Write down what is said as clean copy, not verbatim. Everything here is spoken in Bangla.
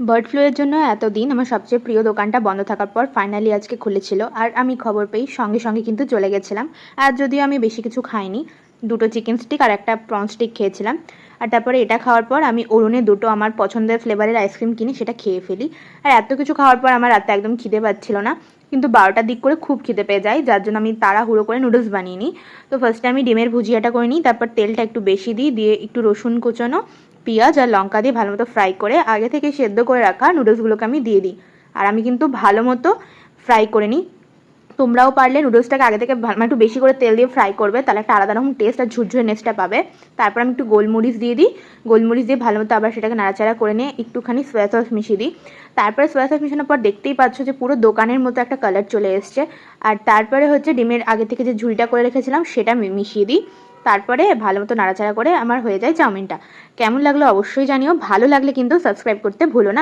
বার্ড ফ্লু এর জন্য এতদিন আমার সবচেয়ে প্রিয় দোকানটা বন্ধ থাকার পর ফাইনালি আজকে খুলেছিল। আর আমি খবর পেয়ে সঙ্গে সঙ্গে কিন্তু চলে গেছিলাম। আর যদিও আমি বেশি কিছু খাইনি, দুটো চিকেন স্টিক আর একটা প্রন স্টিক খেয়েছিলাম। আর তারপরে এটা খাওয়ার পর আমি অরুণে দুটো আমার পছন্দের ফ্লেভারের আইসক্রিম কিনি, সেটা খেয়ে ফেলি। আর এত কিছু খাওয়ার পর আমার রাতে একদম খিদে পাচ্ছিল না, কিন্তু 12টার দিক করে খুব খিদে পেয়ে যায়, যার জন্য আমি তাড়াহুড়ো করে নুডলস বানিয়ে নিই। তো ফার্স্টে আমি ডিমের ভুজিয়াটা করে নিই, তারপর তেলটা একটু বেশি দিয়ে একটু রসুন কুচোনো, পেঁয়াজ আর লঙ্কা দিয়ে ভালো মতো ফ্রাই করে আগে থেকে সেদ্ধ করে রাখা নুডলসগুলোকে আমি দিয়ে দিই। আর আমি কিন্তু ভালো মতো ফ্রাই করে নিই। তোমরাও পারলে নুডলসটাকে আগে থেকে একটু বেশি করে তেল দিয়ে ফ্রাই করবে, তাহলে একটা আলাদা রকম টেস্ট আর ঝুরঝুরে নেস্টটা পাবে। তারপর আমি একটু গোলমরিচ দিয়ে দিই, গোলমরিচ দিয়ে ভালো মতো আবার সেটাকে নাড়াচাড়া করে নিয়ে একটুখানি সয়া সস মিশিয়ে দিই। তারপরে সয়া সস মিশানোর পর দেখতেই পাচ্ছ যে পুরো দোকানের মতো একটা কালার চলে এসছে। আর তারপরে হচ্ছে ডিমের আগে থেকে যে ঝুড়িটা করে রেখেছিলাম সেটা মিশিয়ে দিই। তারপরে ভালো মতো নাড়াচাড়া করে আমার হয়ে যায় চাউমিনটা। কেমন লাগলো অবশ্যই জানিও, ভালো লাগলে কিন্তু সাবস্ক্রাইব করতে ভুলো না।